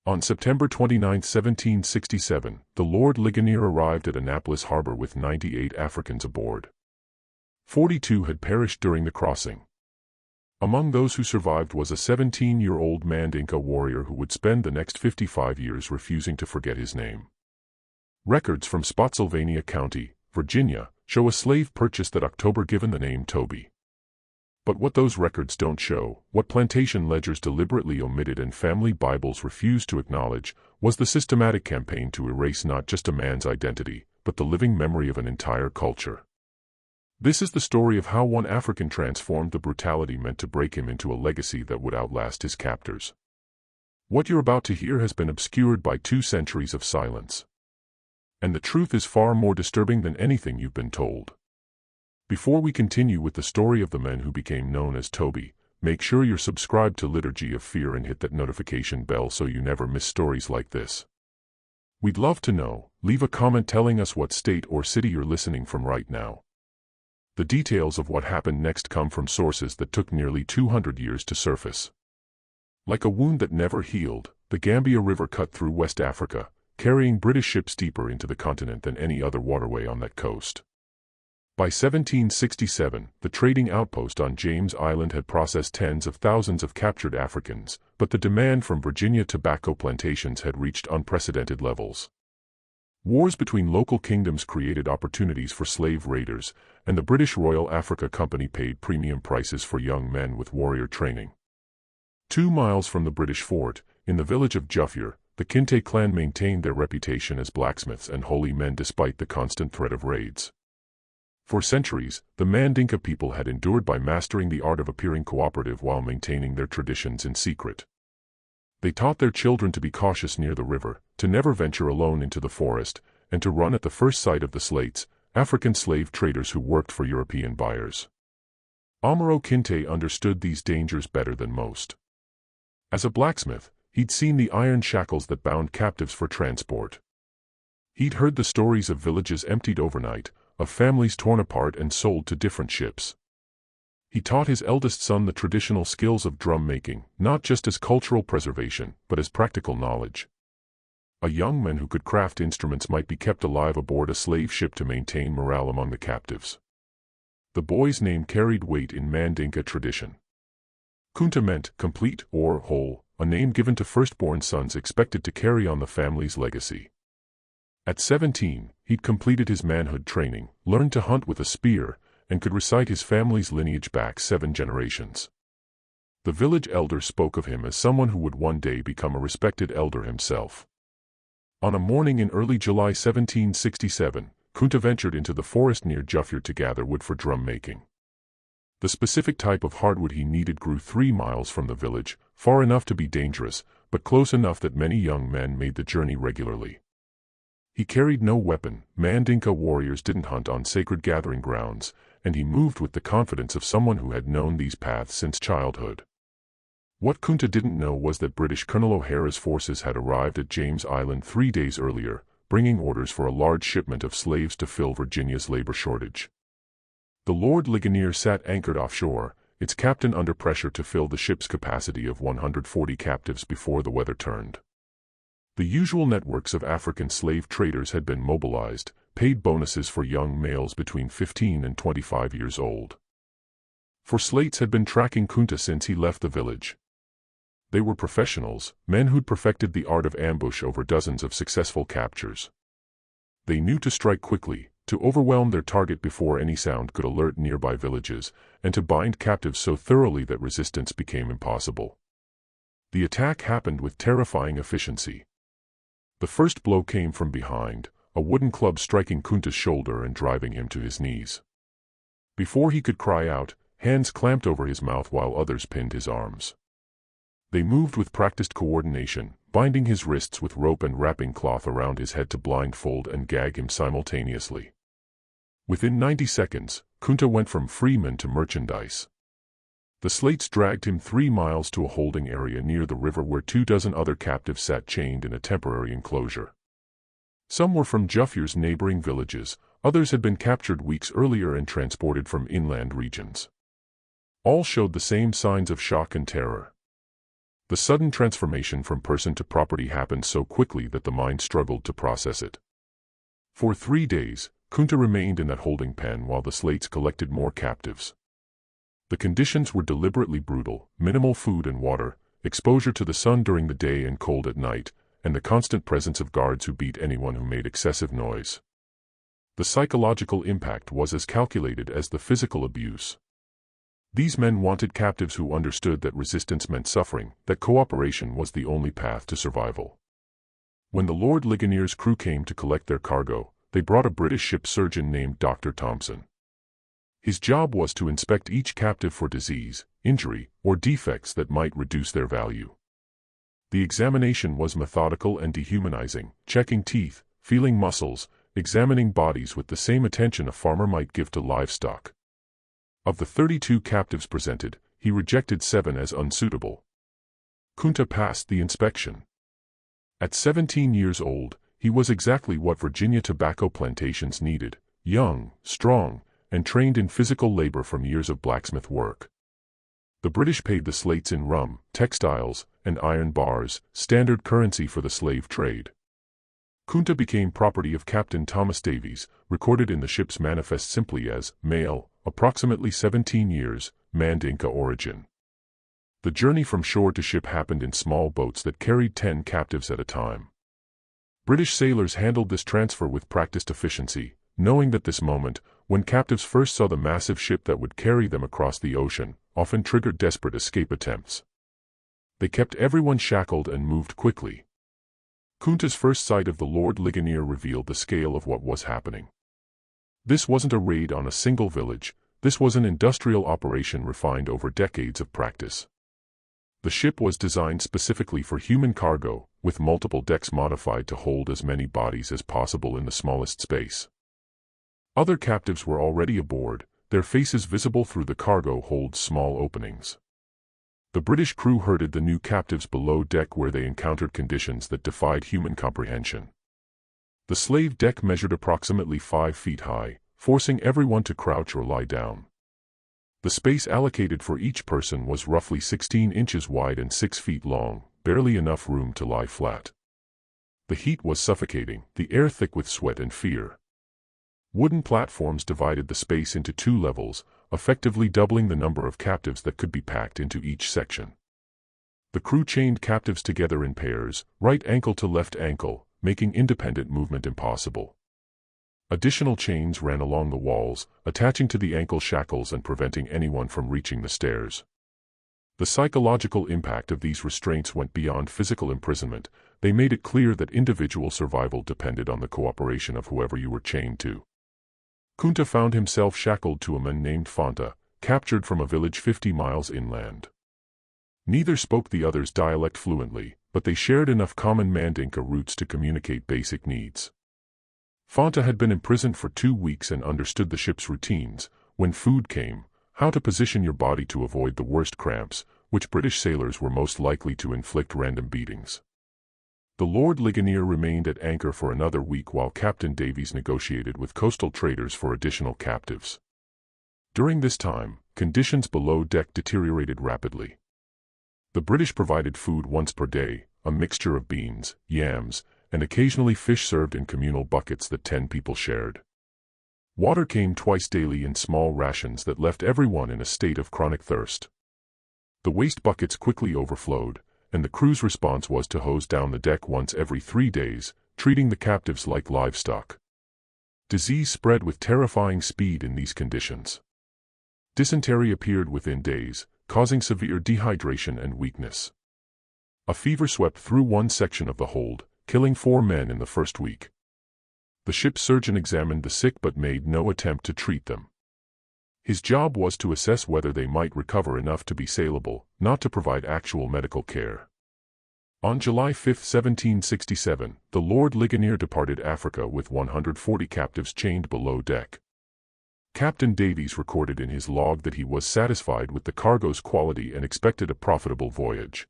On September 29, 1767, the Lord Ligonier arrived at Annapolis harbor with 98 Africans aboard. 42 had perished during the crossing. Among those who survived was a 17-year-old Mandinka warrior who would spend the next 55 years refusing to forget his name. Records from Spotsylvania County, Virginia, show a slave purchased that October given the name Toby. But what those records don't show, what plantation ledgers deliberately omitted and family Bibles refused to acknowledge, was the systematic campaign to erase not just a man's identity, but the living memory of an entire culture. This is the story of how one African transformed the brutality meant to break him into a legacy that would outlast his captors. What you're about to hear has been obscured by 2 centuries of silence. And the truth is far more disturbing than anything you've been told. Before we continue with the story of the men who became known as Toby, make sure you're subscribed to Liturgy of Fear and hit that notification bell so you never miss stories like this. We'd love to know. Leave a comment telling us what state or city you're listening from right now. The details of what happened next come from sources that took nearly 200 years to surface. Like a wound that never healed, the Gambia River cut through West Africa, carrying British ships deeper into the continent than any other waterway on that coast. By 1767, the trading outpost on James Island had processed tens of thousands of captured Africans, but the demand from Virginia tobacco plantations had reached unprecedented levels. Wars between local kingdoms created opportunities for slave raiders, and the British Royal Africa Company paid premium prices for young men with warrior training. 2 miles from the British fort, in the village of Juffier, the Kinte clan maintained their reputation as blacksmiths and holy men despite the constant threat of raids. For centuries, the Mandinka people had endured by mastering the art of appearing cooperative while maintaining their traditions in secret. They taught their children to be cautious near the river, to never venture alone into the forest, and to run at the first sight of the slates, African slave traders who worked for European buyers. Amaro Kinte understood these dangers better than most. As a blacksmith, he'd seen the iron shackles that bound captives for transport. He'd heard the stories of villages emptied overnight, of families torn apart and sold to different ships. He taught his eldest son the traditional skills of drum making, not just as cultural preservation, but as practical knowledge. A young man who could craft instruments might be kept alive aboard a slave ship to maintain morale among the captives. The boy's name carried weight in Mandinka tradition. Kunta meant complete or whole, a name given to firstborn sons expected to carry on the family's legacy. At 17, he'd completed his manhood training, learned to hunt with a spear, and could recite his family's lineage back 7 generations. The village elder spoke of him as someone who would one day become a respected elder himself. On a morning in early July 1767, Kunta ventured into the forest near Juffier to gather wood for drum making. The specific type of hardwood he needed grew 3 miles from the village, far enough to be dangerous, but close enough that many young men made the journey regularly. He carried no weapon. Mandinka warriors didn't hunt on sacred gathering grounds, and he moved with the confidence of someone who had known these paths since childhood. What Kunta didn't know was that British Colonel O'Hara's forces had arrived at James Island 3 days earlier, bringing orders for a large shipment of slaves to fill Virginia's labor shortage. The Lord Ligonier sat anchored offshore, its captain under pressure to fill the ship's capacity of 140 captives before the weather turned. The usual networks of African slave traders had been mobilized, paid bonuses for young males between 15 and 25 years old. For slates had been tracking Kunta since he left the village. They were professionals, men who'd perfected the art of ambush over dozens of successful captures. They knew to strike quickly, to overwhelm their target before any sound could alert nearby villages, and to bind captives so thoroughly that resistance became impossible. The attack happened with terrifying efficiency. The first blow came from behind, a wooden club striking Kunta's shoulder and driving him to his knees. Before he could cry out, hands clamped over his mouth while others pinned his arms. They moved with practiced coordination, binding his wrists with rope and wrapping cloth around his head to blindfold and gag him simultaneously. Within 90 seconds, Kunta went from freeman to merchandise. The slates dragged him 3 miles to a holding area near the river where 24 other captives sat chained in a temporary enclosure. Some were from Juffier's neighboring villages, others had been captured weeks earlier and transported from inland regions. All showed the same signs of shock and terror. The sudden transformation from person to property happened so quickly that the mind struggled to process it. For 3 days, Kunta remained in that holding pen while the slates collected more captives. The conditions were deliberately brutal: minimal food and water, exposure to the sun during the day and cold at night, and the constant presence of guards who beat anyone who made excessive noise. The psychological impact was as calculated as the physical abuse. These men wanted captives who understood that resistance meant suffering, that cooperation was the only path to survival. When the Lord Ligonier's crew came to collect their cargo, they brought a British ship surgeon named Dr. Thompson. His job was to inspect each captive for disease, injury, or defects that might reduce their value. The examination was methodical and dehumanizing, checking teeth, feeling muscles, examining bodies with the same attention a farmer might give to livestock. Of the 32 captives presented, he rejected 7 as unsuitable. Kunta passed the inspection. At 17 years old, he was exactly what Virginia tobacco plantations needed: young, strong, and trained in physical labor from years of blacksmith work. The British paid the slates in rum, textiles, and iron bars, standard currency for the slave trade. Kunta became property of Captain Thomas Davies, recorded in the ship's manifest simply as male, approximately 17 years, Mandinka origin. The journey from shore to ship happened in small boats that carried 10 captives at a time. British sailors handled this transfer with practiced efficiency, knowing that this moment, when captives first saw the massive ship that would carry them across the ocean, often triggered desperate escape attempts. They kept everyone shackled and moved quickly. Kunta's first sight of the Lord Ligonier revealed the scale of what was happening. This wasn't a raid on a single village, this was an industrial operation refined over decades of practice. The ship was designed specifically for human cargo, with multiple decks modified to hold as many bodies as possible in the smallest space. Other captives were already aboard, their faces visible through the cargo hold's small openings. The British crew herded the new captives below deck where they encountered conditions that defied human comprehension. The slave deck measured approximately 5 feet high, forcing everyone to crouch or lie down. The space allocated for each person was roughly 16 inches wide and 6 feet long, barely enough room to lie flat. The heat was suffocating, the air thick with sweat and fear. Wooden platforms divided the space into 2 levels, effectively doubling the number of captives that could be packed into each section. The crew chained captives together in pairs, right ankle to left ankle, making independent movement impossible. Additional chains ran along the walls, attaching to the ankle shackles and preventing anyone from reaching the stairs. The psychological impact of these restraints went beyond physical imprisonment. They made it clear that individual survival depended on the cooperation of whoever you were chained to. Kunta found himself shackled to a man named Fanta, captured from a village 50 miles inland. Neither spoke the other's dialect fluently, but they shared enough common Mandinka roots to communicate basic needs. Fanta had been imprisoned for 2 weeks and understood the ship's routines: when food came, how to position your body to avoid the worst cramps, which British sailors were most likely to inflict random beatings. The Lord Ligonier remained at anchor for another week while Captain Davies negotiated with coastal traders for additional captives. During this time, conditions below deck deteriorated rapidly. The British provided food once per day, a mixture of beans, yams, and occasionally fish served in communal buckets that 10 people shared. Water came twice daily in small rations that left everyone in a state of chronic thirst. The waste buckets quickly overflowed, and the crew's response was to hose down the deck once every 3 days, treating the captives like livestock. Disease spread with terrifying speed in these conditions. Dysentery appeared within days, causing severe dehydration and weakness. A fever swept through one section of the hold, killing 4 men in the first week. The ship's surgeon examined the sick but made no attempt to treat them. His job was to assess whether they might recover enough to be saleable, not to provide actual medical care. On July 5, 1767, the Lord Ligonier departed Africa with 140 captives chained below deck. Captain Davies recorded in his log that he was satisfied with the cargo's quality and expected a profitable voyage.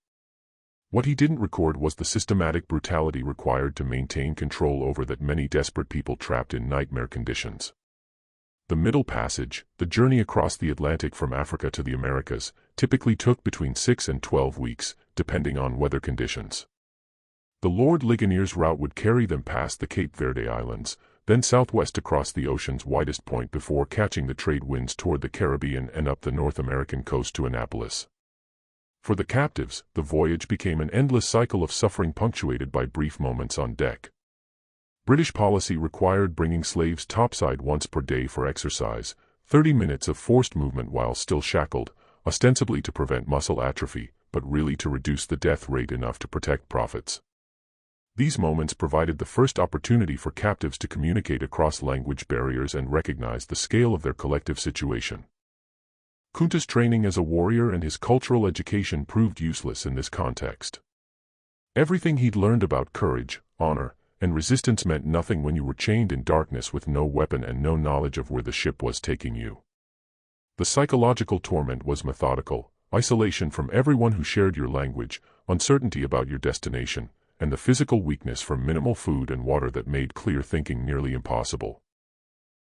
What he didn't record was the systematic brutality required to maintain control over that many desperate people trapped in nightmare conditions. The Middle Passage, the journey across the Atlantic from Africa to the Americas, typically took between 6 and 12 weeks, depending on weather conditions. The Lord Ligonier's route would carry them past the Cape Verde Islands, then southwest across the ocean's widest point before catching the trade winds toward the Caribbean and up the North American coast to Annapolis. For the captives, the voyage became an endless cycle of suffering punctuated by brief moments on deck. British policy required bringing slaves topside once per day for exercise, 30 minutes of forced movement while still shackled, ostensibly to prevent muscle atrophy, but really to reduce the death rate enough to protect profits. These moments provided the first opportunity for captives to communicate across language barriers and recognize the scale of their collective situation. Kunta's training as a warrior and his cultural education proved useless in this context. Everything he'd learned about courage, honor, and resistance meant nothing when you were chained in darkness with no weapon and no knowledge of where the ship was taking you. The psychological torment was methodical: isolation from everyone who shared your language, uncertainty about your destination, and the physical weakness from minimal food and water that made clear thinking nearly impossible.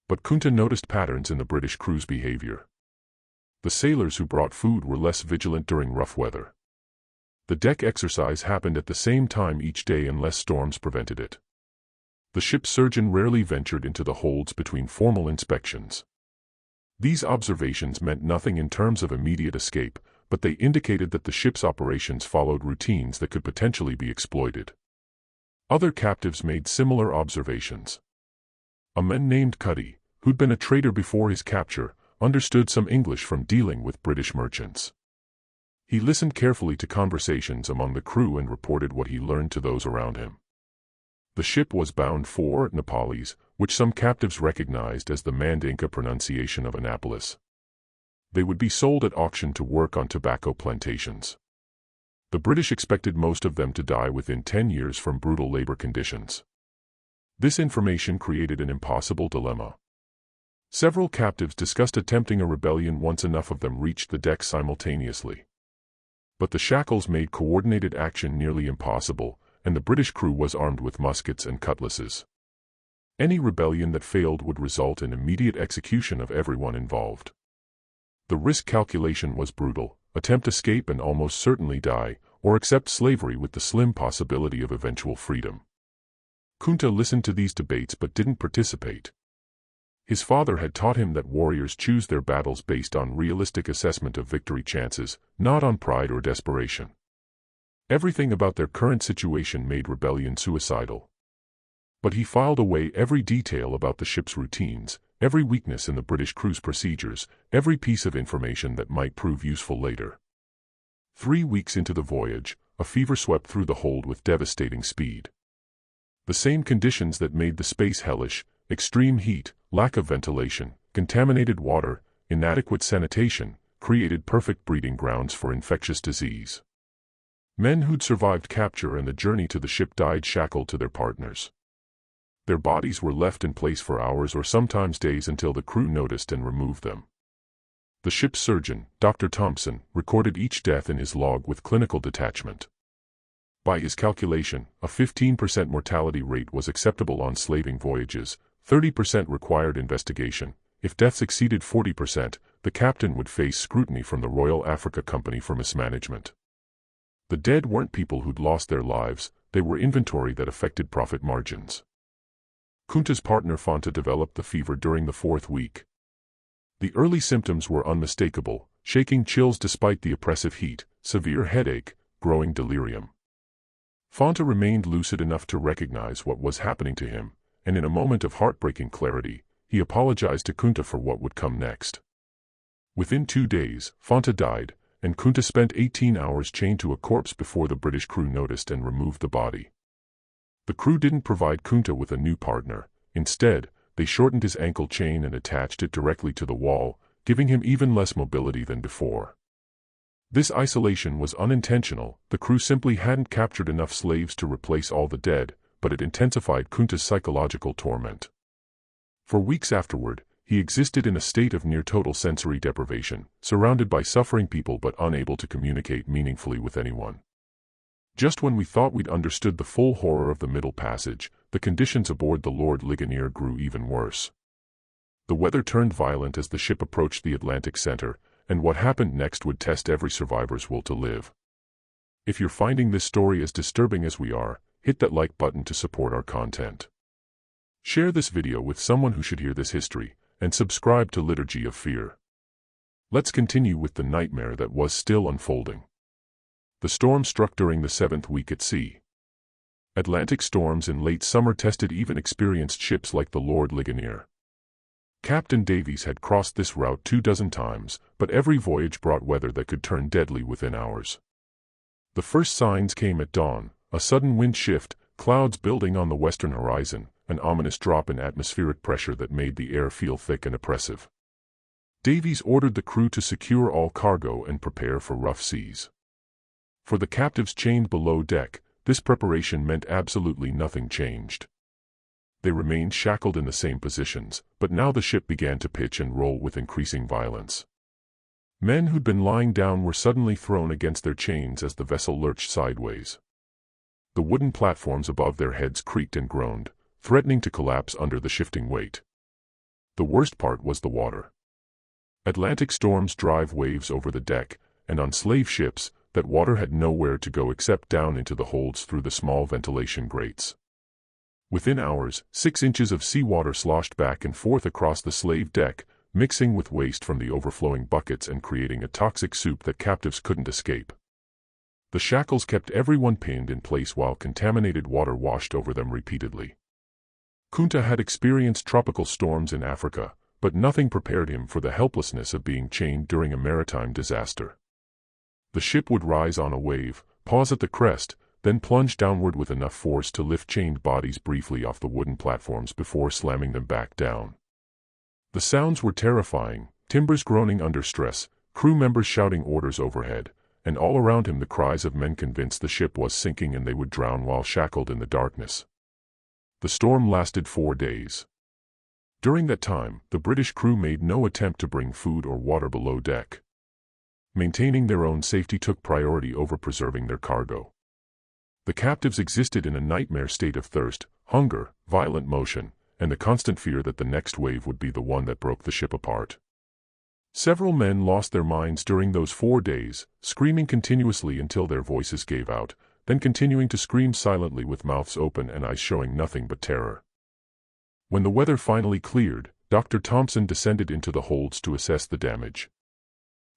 But Kunta noticed patterns in the British crew's behavior. The sailors who brought food were less vigilant during rough weather. The deck exercise happened at the same time each day unless storms prevented it. The ship's surgeon rarely ventured into the holds between formal inspections. These observations meant nothing in terms of immediate escape, but they indicated that the ship's operations followed routines that could potentially be exploited. Other captives made similar observations. A man named Cuddy, who'd been a trader before his capture, understood some English from dealing with British merchants. He listened carefully to conversations among the crew and reported what he learned to those around him. The ship was bound for Annapolis, which some captives recognized as the Mandinka pronunciation of Annapolis. They would be sold at auction to work on tobacco plantations. The British expected most of them to die within 10 years from brutal labor conditions. This information created an impossible dilemma. Several captives discussed attempting a rebellion once enough of them reached the deck simultaneously. But the shackles made coordinated action nearly impossible, and the British crew was armed with muskets and cutlasses. Any rebellion that failed would result in immediate execution of everyone involved. The risk calculation was brutal: attempt escape and almost certainly die, or accept slavery with the slim possibility of eventual freedom. Kunta listened to these debates but didn't participate. His father had taught him that warriors choose their battles based on realistic assessment of victory chances, not on pride or desperation. Everything about their current situation made rebellion suicidal. But he filed away every detail about the ship's routines, every weakness in the British crew's procedures, every piece of information that might prove useful later. 3 weeks into the voyage, a fever swept through the hold with devastating speed. The same conditions that made the space hellish: extreme heat, lack of ventilation, contaminated water, inadequate sanitation, created perfect breeding grounds for infectious disease. Men who'd survived capture and the journey to the ship died shackled to their partners. Their bodies were left in place for hours or sometimes days until the crew noticed and removed them. The ship's surgeon, Dr. Thompson, recorded each death in his log with clinical detachment. By his calculation, a 15% mortality rate was acceptable on slaving voyages, 30% required investigation. If deaths exceeded 40%, the captain would face scrutiny from the Royal Africa Company for mismanagement. The dead weren't people who'd lost their lives, they were inventory that affected profit margins. Kunta's partner Fanta developed the fever during the 4th week. The early symptoms were unmistakable: shaking chills despite the oppressive heat, severe headache, growing delirium. Fanta remained lucid enough to recognize what was happening to him, and in a moment of heartbreaking clarity, he apologized to Kunta for what would come next. Within 2 days, Fanta died, and Kunta spent 18 hours chained to a corpse before the British crew noticed and removed the body. The crew didn't provide Kunta with a new partner. Instead, they shortened his ankle chain and attached it directly to the wall, giving him even less mobility than before. This isolation was unintentional. The crew simply hadn't captured enough slaves to replace all the dead, but it intensified Kunta's psychological torment. For weeks afterward, he existed in a state of near-total sensory deprivation, surrounded by suffering people but unable to communicate meaningfully with anyone. Just when we thought we'd understood the full horror of the Middle Passage, the conditions aboard the Lord Ligonier grew even worse. The weather turned violent as the ship approached the Atlantic center, and what happened next would test every survivor's will to live. If you're finding this story as disturbing as we are, hit that like button to support our content. Share this video with someone who should hear this history, and subscribe to Liturgy of Fear. Let's continue with the nightmare that was still unfolding. The storm struck during the 7th week at sea. Atlantic storms in late summer tested even experienced ships like the Lord Ligonier. Captain Davies had crossed this route 24 times, but every voyage brought weather that could turn deadly within hours. The first signs came at dawn: a sudden wind shift, clouds building on the western horizon, an ominous drop in atmospheric pressure that made the air feel thick and oppressive. Davies ordered the crew to secure all cargo and prepare for rough seas. For the captives chained below deck, this preparation meant absolutely nothing changed. They remained shackled in the same positions, but now the ship began to pitch and roll with increasing violence. Men who'd been lying down were suddenly thrown against their chains as the vessel lurched sideways. The wooden platforms above their heads creaked and groaned, threatening to collapse under the shifting weight. The worst part was the water. Atlantic storms drive waves over the deck, and on slave ships, that water had nowhere to go except down into the holds through the small ventilation grates. Within hours, 6 inches of seawater sloshed back and forth across the slave deck, mixing with waste from the overflowing buckets and creating a toxic soup that captives couldn't escape. The shackles kept everyone pinned in place while contaminated water washed over them repeatedly. Kunta had experienced tropical storms in Africa, but nothing prepared him for the helplessness of being chained during a maritime disaster. The ship would rise on a wave, pause at the crest, then plunge downward with enough force to lift chained bodies briefly off the wooden platforms before slamming them back down. The sounds were terrifying: timbers groaning under stress, crew members shouting orders overhead, and all around him the cries of men convinced the ship was sinking and they would drown while shackled in the darkness. The storm lasted 4 days. During that time, the British crew made no attempt to bring food or water below deck. Maintaining their own safety took priority over preserving their cargo. The captives existed in a nightmare state of thirst, hunger, violent motion, and the constant fear that the next wave would be the one that broke the ship apart. Several men lost their minds during those 4 days, screaming continuously until their voices gave out, then continuing to scream silently with mouths open and eyes showing nothing but terror. When the weather finally cleared, Dr. Thompson descended into the holds to assess the damage.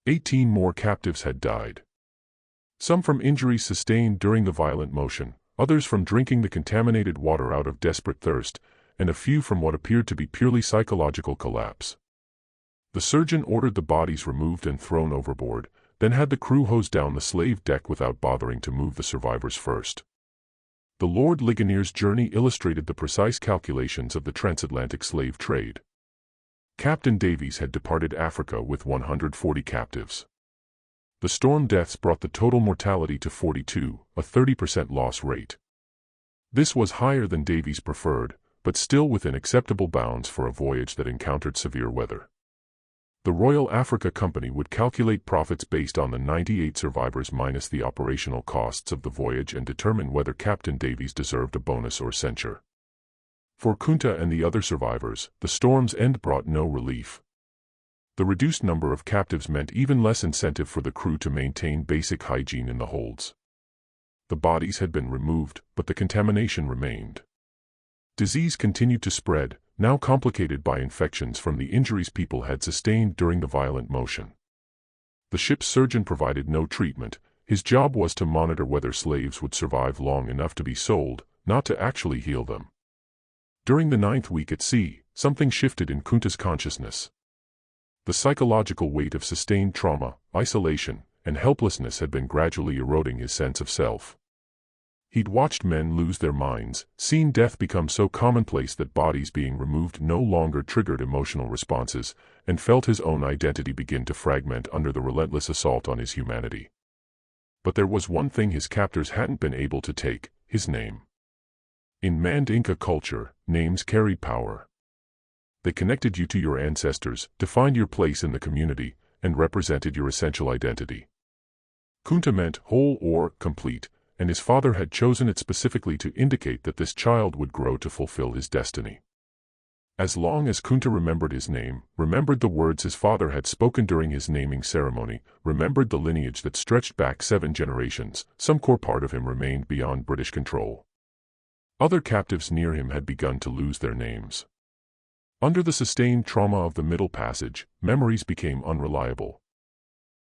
18 more captives had died. Some from injuries sustained during the violent motion, others from drinking the contaminated water out of desperate thirst, and a few from what appeared to be purely psychological collapse. The surgeon ordered the bodies removed and thrown overboard, then had the crew hose down the slave deck without bothering to move the survivors first. The Lord Ligonier's journey illustrated the precise calculations of the transatlantic slave trade. Captain Davies had departed Africa with 140 captives. The storm deaths brought the total mortality to 42, a 30% loss rate. This was higher than Davies preferred, but still within acceptable bounds for a voyage that encountered severe weather. The Royal Africa Company would calculate profits based on the 98 survivors minus the operational costs of the voyage and determine whether Captain Davies deserved a bonus or censure. For Kunta and the other survivors, the storm's end brought no relief. The reduced number of captives meant even less incentive for the crew to maintain basic hygiene in the holds. The bodies had been removed, but the contamination remained. Disease continued to spread, now complicated by infections from the injuries people had sustained during the violent motion. The ship's surgeon provided no treatment. His job was to monitor whether slaves would survive long enough to be sold, not to actually heal them. During the 9th week at sea, something shifted in Kunta's consciousness. The psychological weight of sustained trauma, isolation, and helplessness had been gradually eroding his sense of self. He'd watched men lose their minds, seen death become so commonplace that bodies being removed no longer triggered emotional responses, and felt his own identity begin to fragment under the relentless assault on his humanity. But there was one thing his captors hadn't been able to take: his name. In Mandinka culture, names carried power. They connected you to your ancestors, defined your place in the community, and represented your essential identity. Kunta meant whole or complete, and his father had chosen it specifically to indicate that this child would grow to fulfill his destiny. As long as Kunta remembered his name, remembered the words his father had spoken during his naming ceremony, remembered the lineage that stretched back 7 generations, some core part of him remained beyond British control. Other captives near him had begun to lose their names. Under the sustained trauma of the Middle Passage, memories became unreliable.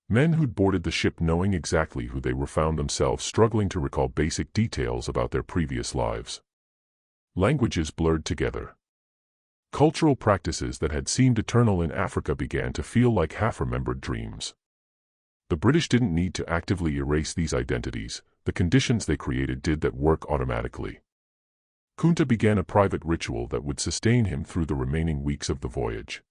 Men who'd boarded the ship knowing exactly who they were found themselves struggling to recall basic details about their previous lives. Languages blurred together. Cultural practices that had seemed eternal in Africa began to feel like half-remembered dreams. The British didn't need to actively erase these identities, the conditions they created did that work automatically. Kunta began a private ritual that would sustain him through the remaining weeks of the voyage.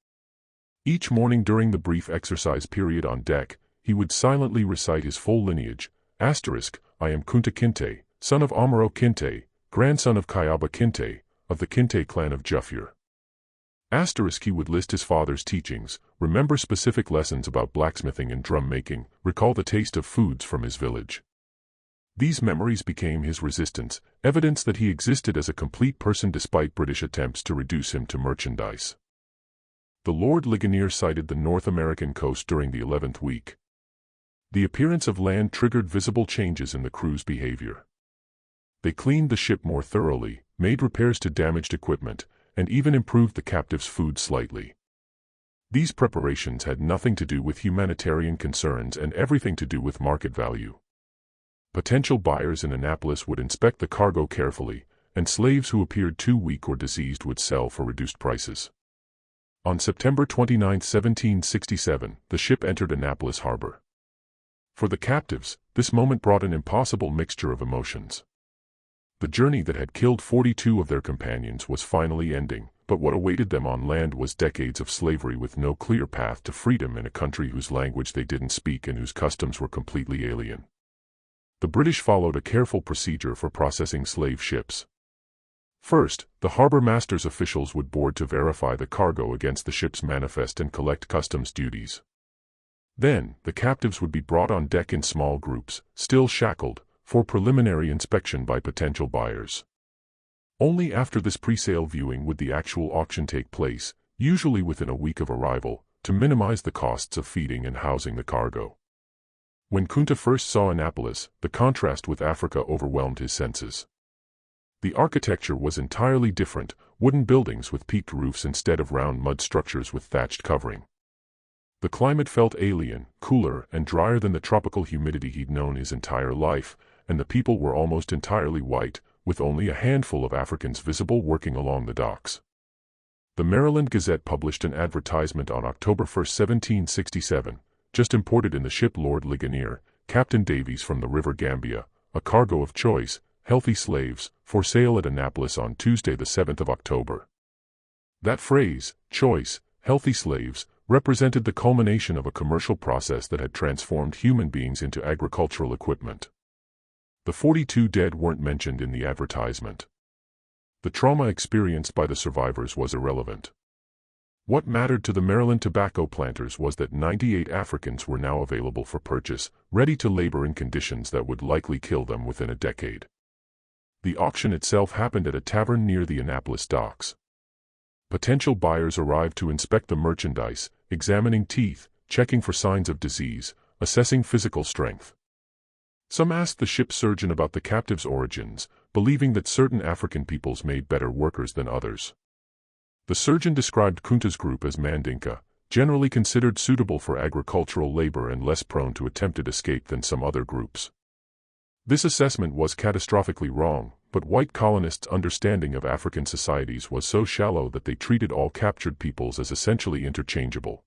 Each morning during the brief exercise period on deck, he would silently recite his full lineage, *, I am Kunta Kinte, son of Amaro Kinte, grandson of Kayaba Kinte, of the Kinte clan of Jufure. * He would list his father's teachings, remember specific lessons about blacksmithing and drum making, recall the taste of foods from his village. These memories became his resistance, evidence that he existed as a complete person despite British attempts to reduce him to merchandise. The Lord Ligonier sighted the North American coast during the 11th week. The appearance of land triggered visible changes in the crew's behavior. They cleaned the ship more thoroughly, made repairs to damaged equipment, and even improved the captives' food slightly. These preparations had nothing to do with humanitarian concerns and everything to do with market value. Potential buyers in Annapolis would inspect the cargo carefully, and slaves who appeared too weak or diseased would sell for reduced prices. On September 29, 1767, the ship entered Annapolis harbor. For the captives, this moment brought an impossible mixture of emotions. The journey that had killed 42 of their companions was finally ending, but what awaited them on land was decades of slavery with no clear path to freedom in a country whose language they didn't speak and whose customs were completely alien. The British followed a careful procedure for processing slave ships. First, the harbor master's officials would board to verify the cargo against the ship's manifest and collect customs duties. Then, the captives would be brought on deck in small groups, still shackled, for preliminary inspection by potential buyers. Only after this pre-sale viewing would the actual auction take place, usually within a week of arrival, to minimize the costs of feeding and housing the cargo. When Kunta first saw Annapolis, the contrast with Africa overwhelmed his senses. The architecture was entirely different, wooden buildings with peaked roofs instead of round mud structures with thatched covering. The climate felt alien, cooler and drier than the tropical humidity he'd known his entire life, and the people were almost entirely white, with only a handful of Africans visible working along the docks. The Maryland Gazette published an advertisement on October 1, 1767, just imported in the ship Lord Ligonier, Captain Davies from the River Gambia, a cargo of choice, healthy slaves, for sale at Annapolis on Tuesday the 7th of October. That phrase, choice, healthy slaves, represented the culmination of a commercial process that had transformed human beings into agricultural equipment. The 42 dead weren't mentioned in the advertisement. The trauma experienced by the survivors was irrelevant. What mattered to the Maryland tobacco planters was that 98 Africans were now available for purchase, ready to labor in conditions that would likely kill them within a decade. The auction itself happened at a tavern near the Annapolis docks. Potential buyers arrived to inspect the merchandise, examining teeth, checking for signs of disease, assessing physical strength. Some asked the ship's surgeon about the captives' origins, believing that certain African peoples made better workers than others. The surgeon described Kunta's group as Mandinka, generally considered suitable for agricultural labor and less prone to attempted escape than some other groups. This assessment was catastrophically wrong, but white colonists' understanding of African societies was so shallow that they treated all captured peoples as essentially interchangeable.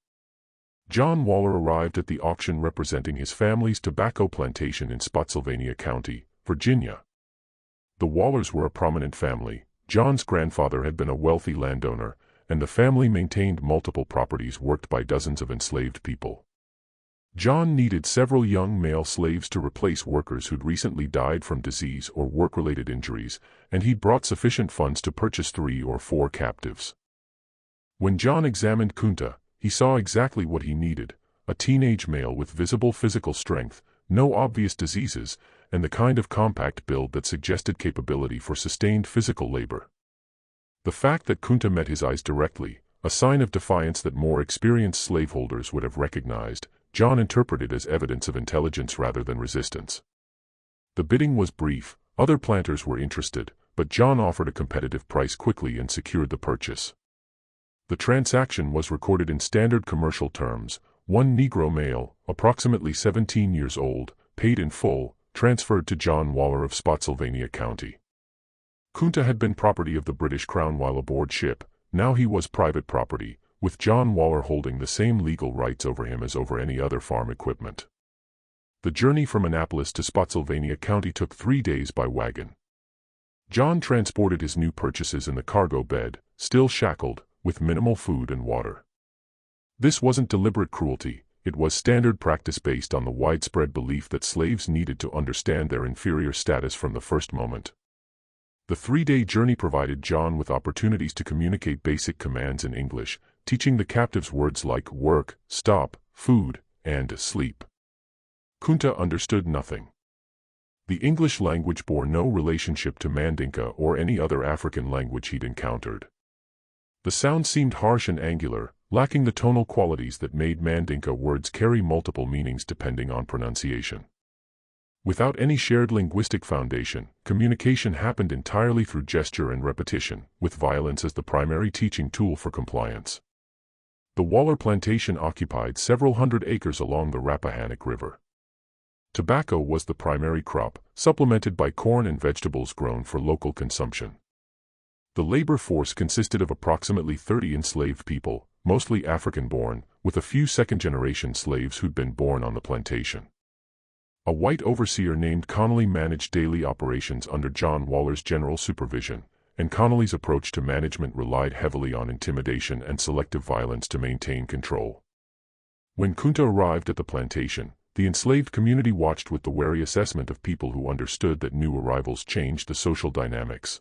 John Waller arrived at the auction representing his family's tobacco plantation in Spotsylvania County, Virginia. The Wallers were a prominent family. John's grandfather had been a wealthy landowner, and the family maintained multiple properties worked by dozens of enslaved people. John needed several young male slaves to replace workers who'd recently died from disease or work-related injuries, and he'd brought sufficient funds to purchase 3 or 4 captives. When John examined Kunta, he saw exactly what he needed: a teenage male with visible physical strength, no obvious diseases, and the kind of compact build that suggested capability for sustained physical labor. The fact that Kunta met his eyes directly, a sign of defiance that more experienced slaveholders would have recognized, John interpreted as evidence of intelligence rather than resistance. The bidding was brief, other planters were interested, but John offered a competitive price quickly and secured the purchase. The transaction was recorded in standard commercial terms: one Negro male, approximately 17 years old, paid in full, transferred to John Waller of Spotsylvania County. Kunta had been property of the British Crown while aboard ship. Now he was private property, with John Waller holding the same legal rights over him as over any other farm equipment. The journey from Annapolis to Spotsylvania County took 3 days by wagon. John transported his new purchases in the cargo bed, still shackled, with minimal food and water. This wasn't deliberate cruelty, it was standard practice based on the widespread belief that slaves needed to understand their inferior status from the first moment. The 3-day journey provided John with opportunities to communicate basic commands in English, teaching the captives words like work, stop, food, and sleep. Kunta understood nothing. The English language bore no relationship to Mandinka or any other African language he'd encountered. The sound seemed harsh and angular, lacking the tonal qualities that made Mandinka words carry multiple meanings depending on pronunciation. Without any shared linguistic foundation, communication happened entirely through gesture and repetition, with violence as the primary teaching tool for compliance. The Waller plantation occupied several hundred acres along the Rappahannock River. Tobacco was the primary crop, supplemented by corn and vegetables grown for local consumption. The labor force consisted of approximately 30 enslaved people, mostly African-born, with a few second-generation slaves who'd been born on the plantation. A white overseer named Connolly managed daily operations under John Waller's general supervision, and Connolly's approach to management relied heavily on intimidation and selective violence to maintain control. When Kunta arrived at the plantation, the enslaved community watched with the wary assessment of people who understood that new arrivals changed the social dynamics.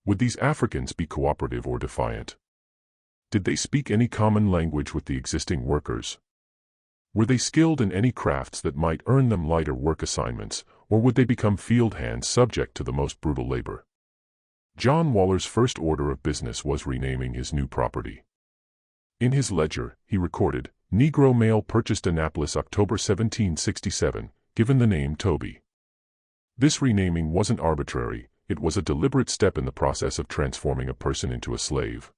Would these Africans be cooperative or defiant? Did they speak any common language with the existing workers? Were they skilled in any crafts that might earn them lighter work assignments, or would they become field hands subject to the most brutal labor? John Waller's first order of business was renaming his new property. In his ledger, he recorded, "Negro male purchased Annapolis October 1767, given the name Toby." This renaming wasn't arbitrary, it was a deliberate step in the process of transforming a person into a slave.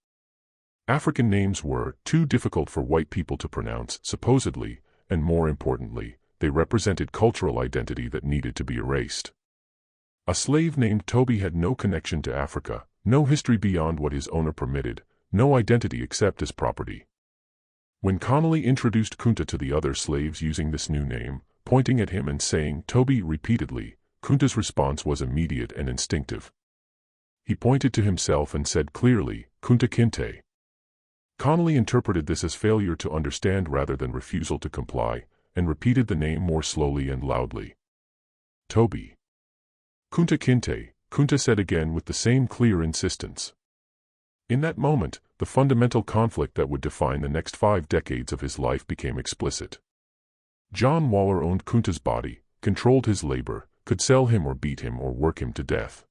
African names were too difficult for white people to pronounce, supposedly, and more importantly, they represented cultural identity that needed to be erased. A slave named Toby had no connection to Africa, no history beyond what his owner permitted, no identity except as property. When Connolly introduced Kunta to the other slaves using this new name, pointing at him and saying Toby repeatedly, Kunta's response was immediate and instinctive. He pointed to himself and said clearly, "Kunta Kinte." Connolly interpreted this as failure to understand rather than refusal to comply, and repeated the name more slowly and loudly. "Toby." "Kunta Kinte," Kunta said again with the same clear insistence. In that moment, the fundamental conflict that would define the next 5 decades of his life became explicit. John Waller owned Kunta's body, controlled his labor, could sell him or beat him or work him to death.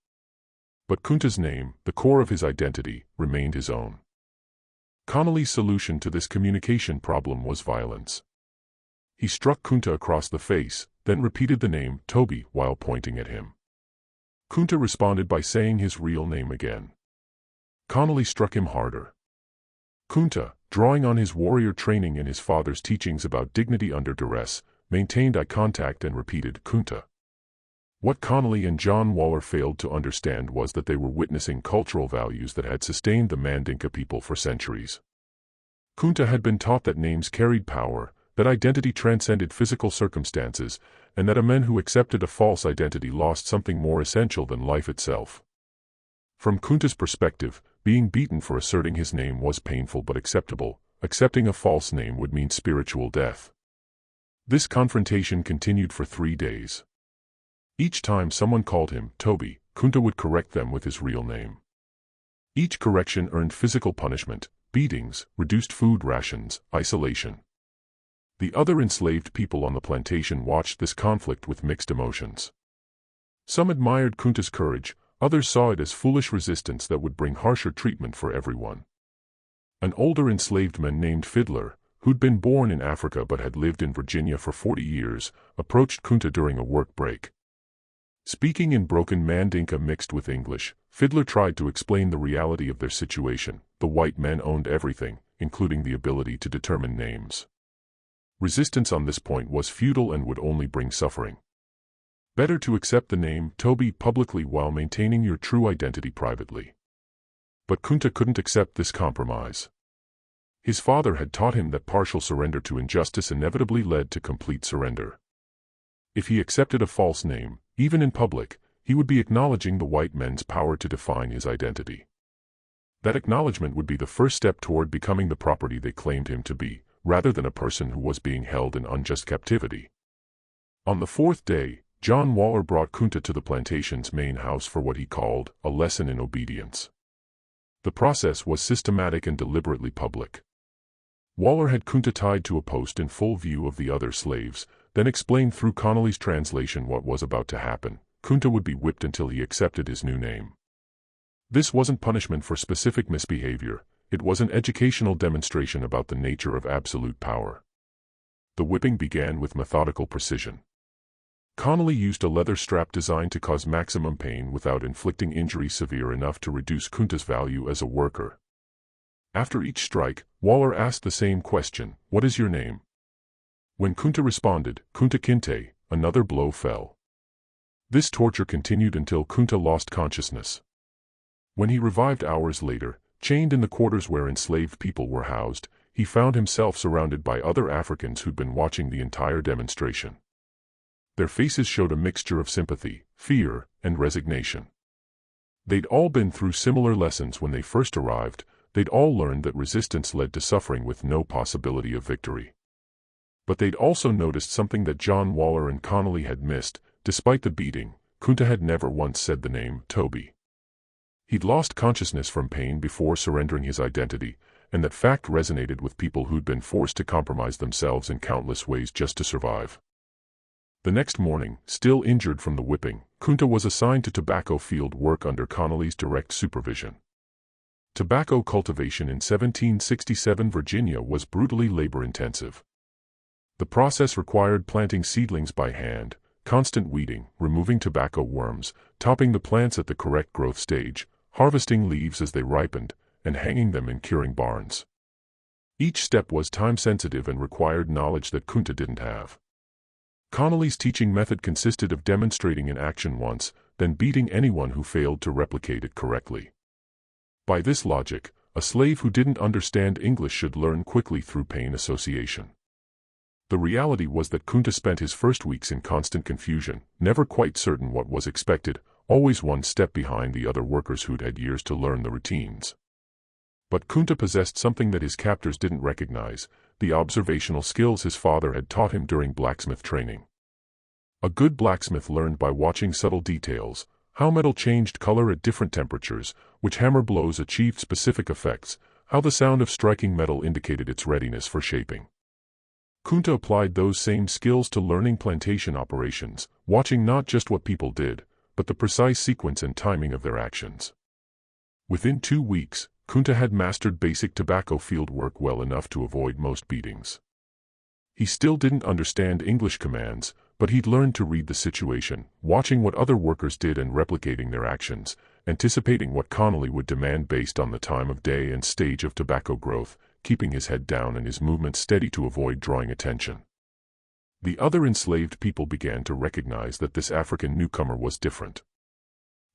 But Kunta's name, the core of his identity, remained his own. Connolly's solution to this communication problem was violence. He struck Kunta across the face, then repeated the name Toby while pointing at him. Kunta responded by saying his real name again. Connolly struck him harder. Kunta, drawing on his warrior training and his father's teachings about dignity under duress, maintained eye contact and repeated Kunta. What Connolly and John Waller failed to understand was that they were witnessing cultural values that had sustained the Mandinka people for centuries. Kunta had been taught that names carried power, that identity transcended physical circumstances, and that a man who accepted a false identity lost something more essential than life itself. From Kunta's perspective, being beaten for asserting his name was painful but acceptable. Accepting a false name would mean spiritual death. This confrontation continued for 3 days. Each time someone called him Toby, Kunta would correct them with his real name. Each correction earned physical punishment, beatings, reduced food rations, isolation. The other enslaved people on the plantation watched this conflict with mixed emotions. Some admired Kunta's courage, Others saw it as foolish resistance that would bring harsher treatment for everyone. An older enslaved man named Fiddler, who'd been born in Africa but had lived in Virginia for 40 years, approached Kunta during a work break. Speaking in broken Mandinka mixed with English, Fiddler tried to explain the reality of their situation. The white men owned everything, including the ability to determine names. Resistance on this point was futile and would only bring suffering. Better to accept the name Toby publicly while maintaining your true identity privately. But Kunta couldn't accept this compromise. His father had taught him that partial surrender to injustice inevitably led to complete surrender. If he accepted a false name, even in public, he would be acknowledging the white men's power to define his identity. That acknowledgement would be the first step toward becoming the property they claimed him to be, rather than a person who was being held in unjust captivity. On the fourth day, John Waller brought Kunta to the plantation's main house for what he called a lesson in obedience. The process was systematic and deliberately public. Waller had Kunta tied to a post in full view of the other slaves, then explained through Connolly's translation what was about to happen. Kunta would be whipped until he accepted his new name. This wasn't punishment for specific misbehavior, it was an educational demonstration about the nature of absolute power. The whipping began with methodical precision. Connolly used a leather strap designed to cause maximum pain without inflicting injury severe enough to reduce Kunta's value as a worker. After each strike, Waller asked the same question, "What is your name?" When Kunta responded, "Kunta Kinte," another blow fell. This torture continued until Kunta lost consciousness. When he revived hours later, chained in the quarters where enslaved people were housed, he found himself surrounded by other Africans who'd been watching the entire demonstration. Their faces showed a mixture of sympathy, fear, and resignation. They'd all been through similar lessons when they first arrived. They'd all learned that resistance led to suffering with no possibility of victory. But they'd also noticed something that John Waller and Connolly had missed. Despite the beating, Kunta had never once said the name Toby. He'd lost consciousness from pain before surrendering his identity, and that fact resonated with people who'd been forced to compromise themselves in countless ways just to survive. The next morning, still injured from the whipping, Kunta was assigned to tobacco field work under Connolly's direct supervision. Tobacco cultivation in 1767 Virginia was brutally labor-intensive. The process required planting seedlings by hand, constant weeding, removing tobacco worms, topping the plants at the correct growth stage, harvesting leaves as they ripened, and hanging them in curing barns. Each step was time-sensitive and required knowledge that Kunta didn't have. Connolly's teaching method consisted of demonstrating an action once, then beating anyone who failed to replicate it correctly. By this logic, a slave who didn't understand English should learn quickly through pain association. The reality was that Kunta spent his first weeks in constant confusion, never quite certain what was expected, always one step behind the other workers who'd had years to learn the routines. But Kunta possessed something that his captors didn't recognize, the observational skills his father had taught him during blacksmith training. A good blacksmith learned by watching subtle details, how metal changed color at different temperatures, which hammer blows achieved specific effects, how the sound of striking metal indicated its readiness for shaping. Kunta applied those same skills to learning plantation operations, watching not just what people did, but the precise sequence and timing of their actions. Within 2 weeks, Kunta had mastered basic tobacco field work well enough to avoid most beatings. He still didn't understand English commands, but he'd learned to read the situation, watching what other workers did and replicating their actions, anticipating what Connolly would demand based on the time of day and stage of tobacco growth, keeping his head down and his movements steady to avoid drawing attention. The other enslaved people began to recognize that this African newcomer was different.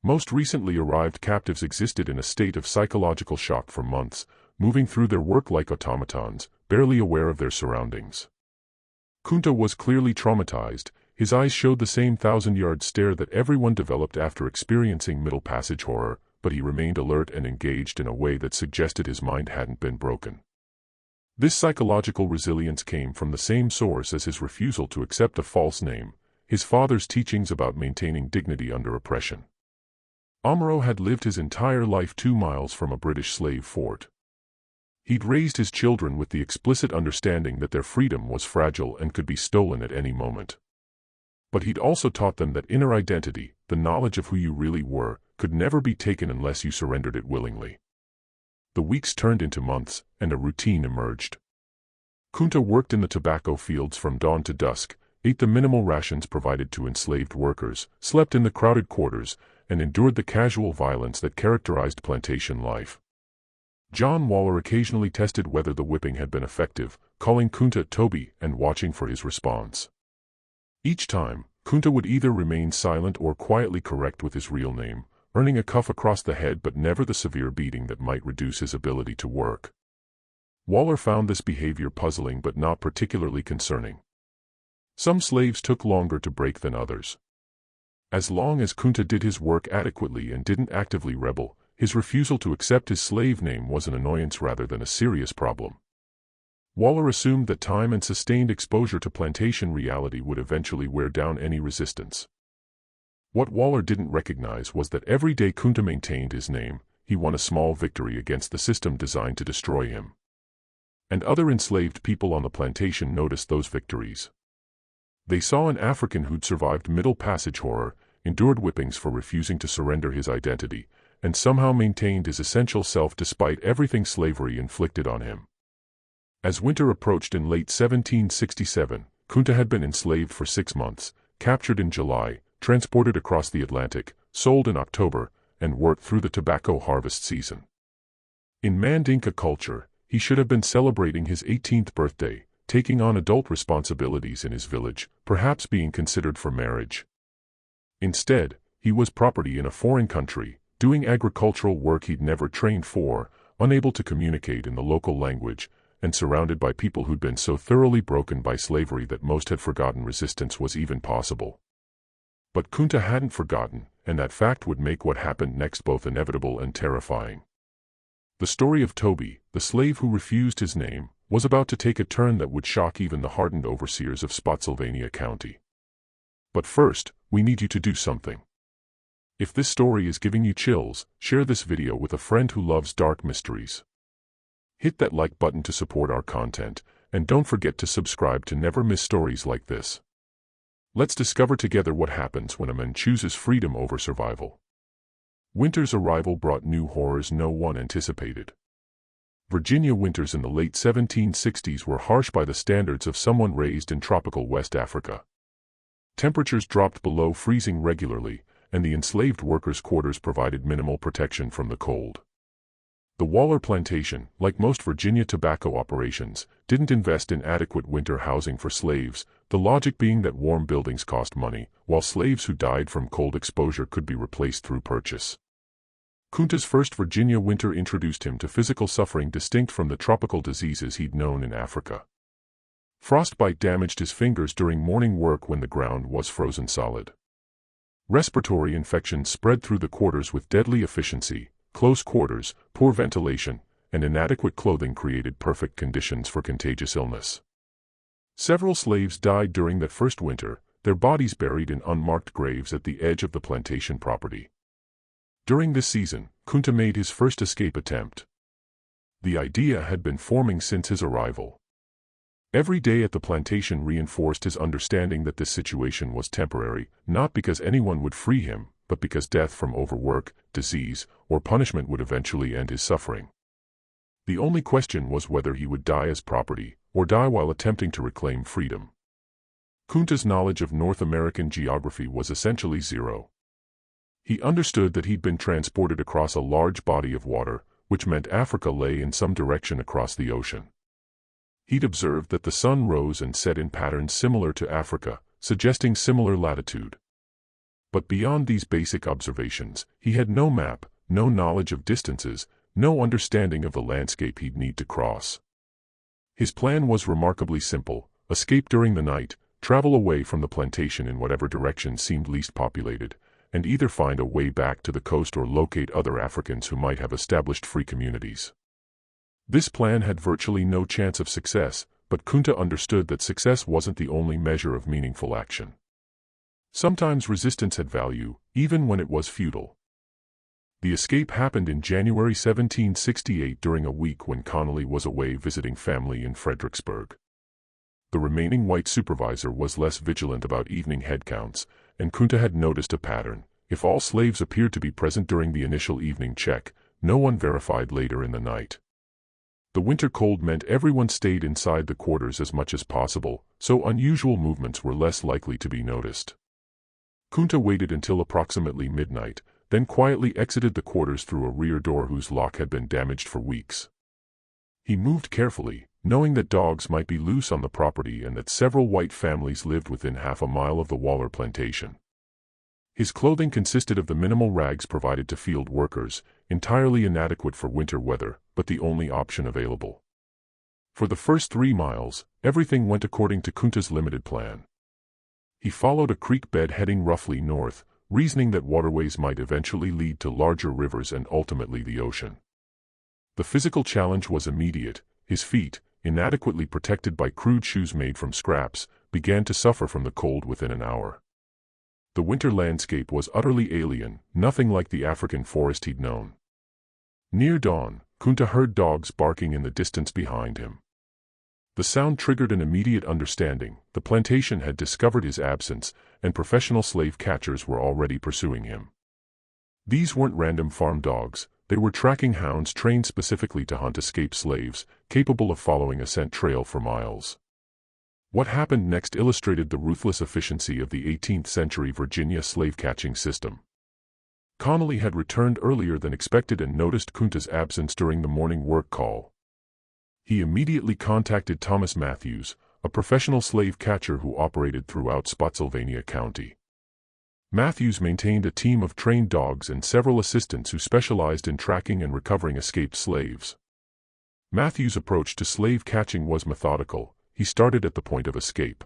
Most recently arrived captives existed in a state of psychological shock for months, moving through their work like automatons, barely aware of their surroundings. Kunta was clearly traumatized. His eyes showed the same 1,000-yard stare that everyone developed after experiencing Middle Passage horror, but he remained alert and engaged in a way that suggested his mind hadn't been broken. This psychological resilience came from the same source as his refusal to accept a false name, his father's teachings about maintaining dignity under oppression. Amaro had lived his entire life 2 miles from a British slave fort. He'd raised his children with the explicit understanding that their freedom was fragile and could be stolen at any moment. But he'd also taught them that inner identity, the knowledge of who you really were, could never be taken unless you surrendered it willingly. The weeks turned into months, and a routine emerged. Kunta worked in the tobacco fields from dawn to dusk, ate the minimal rations provided to enslaved workers, slept in the crowded quarters, and endured the casual violence that characterized plantation life. John Waller occasionally tested whether the whipping had been effective, calling Kunta Toby and watching for his response. Each time, Kunta would either remain silent or quietly correct with his real name, earning a cuff across the head but never the severe beating that might reduce his ability to work. Waller found this behavior puzzling but not particularly concerning. Some slaves took longer to break than others. As long as Kunta did his work adequately and didn't actively rebel, his refusal to accept his slave name was an annoyance rather than a serious problem. Waller assumed that time and sustained exposure to plantation reality would eventually wear down any resistance. What Waller didn't recognize was that every day Kunta maintained his name, he won a small victory against the system designed to destroy him. And other enslaved people on the plantation noticed those victories. They saw an African who'd survived Middle Passage horror, endured whippings for refusing to surrender his identity, and somehow maintained his essential self despite everything slavery inflicted on him. As winter approached in late 1767, Kunta had been enslaved for 6 months, captured in July, transported across the Atlantic, sold in October, and worked through the tobacco harvest season. In Mandinka culture, he should have been celebrating his 18th birthday, taking on adult responsibilities in his village, perhaps being considered for marriage. Instead, he was property in a foreign country, doing agricultural work he'd never trained for, unable to communicate in the local language, and surrounded by people who'd been so thoroughly broken by slavery that most had forgotten resistance was even possible. But Kunta hadn't forgotten, and that fact would make what happened next both inevitable and terrifying. The story of Toby, the slave who refused his name, was about to take a turn that would shock even the hardened overseers of Spotsylvania County. But first, we need you to do something. If this story is giving you chills, share this video with a friend who loves dark mysteries. Hit that like button to support our content, and don't forget to subscribe to never miss stories like this. Let's discover together what happens when a man chooses freedom over survival. Winter's arrival brought new horrors no one anticipated. Virginia winters in the late 1760s were harsh by the standards of someone raised in tropical West Africa. Temperatures dropped below freezing regularly, and the enslaved workers' quarters provided minimal protection from the cold. The Waller plantation, like most Virginia tobacco operations, didn't invest in adequate winter housing for slaves, the logic being that warm buildings cost money, while slaves who died from cold exposure could be replaced through purchase. Kunta's first Virginia winter introduced him to physical suffering distinct from the tropical diseases he'd known in Africa. Frostbite damaged his fingers during morning work when the ground was frozen solid. Respiratory infections spread through the quarters with deadly efficiency. Close quarters, poor ventilation, and inadequate clothing created perfect conditions for contagious illness. Several slaves died during that first winter, their bodies buried in unmarked graves at the edge of the plantation property. During this season, Kunta made his first escape attempt. The idea had been forming since his arrival. Every day at the plantation reinforced his understanding that this situation was temporary, not because anyone would free him, but because death from overwork, disease, or punishment would eventually end his suffering. The only question was whether he would die as property, or die while attempting to reclaim freedom. Kunta's knowledge of North American geography was essentially zero. He understood that he'd been transported across a large body of water, which meant Africa lay in some direction across the ocean. He'd observed that the sun rose and set in patterns similar to Africa, suggesting similar latitude. But beyond these basic observations, he had no map, no knowledge of distances, no understanding of the landscape he'd need to cross. His plan was remarkably simple: escape during the night, travel away from the plantation in whatever direction seemed least populated, and either find a way back to the coast or locate other Africans who might have established free communities. This plan had virtually no chance of success, but Kunta understood that success wasn't the only measure of meaningful action. Sometimes resistance had value, even when it was futile. The escape happened in January 1768 during a week when Connolly was away visiting family in Fredericksburg. The remaining white supervisor was less vigilant about evening headcounts, and Kunta had noticed a pattern. If all slaves appeared to be present during the initial evening check, no one verified later in the night. The winter cold meant everyone stayed inside the quarters as much as possible, so unusual movements were less likely to be noticed. Kunta waited until approximately midnight, then quietly exited the quarters through a rear door whose lock had been damaged for weeks. He moved carefully, knowing that dogs might be loose on the property and that several white families lived within half a mile of the Waller plantation. His clothing consisted of the minimal rags provided to field workers, entirely inadequate for winter weather, but the only option available. For the first 3 miles, everything went according to Kunta's limited plan. He followed a creek bed heading roughly north, reasoning that waterways might eventually lead to larger rivers and ultimately the ocean. The physical challenge was immediate. His feet, inadequately protected by crude shoes made from scraps, began to suffer from the cold within an hour. The winter landscape was utterly alien, nothing like the African forest he'd known. Near dawn, Kunta heard dogs barking in the distance behind him. The sound triggered an immediate understanding. The plantation had discovered his absence, and professional slave catchers were already pursuing him. These weren't random farm dogs, they were tracking hounds trained specifically to hunt escaped slaves, capable of following a scent trail for miles. What happened next illustrated the ruthless efficiency of the 18th-century Virginia slave-catching system. Connolly had returned earlier than expected and noticed Kunta's absence during the morning work call. He immediately contacted Thomas Matthews, a professional slave catcher who operated throughout Spotsylvania County. Matthews maintained a team of trained dogs and several assistants who specialized in tracking and recovering escaped slaves. Matthews' approach to slave catching was methodical. He started at the point of escape.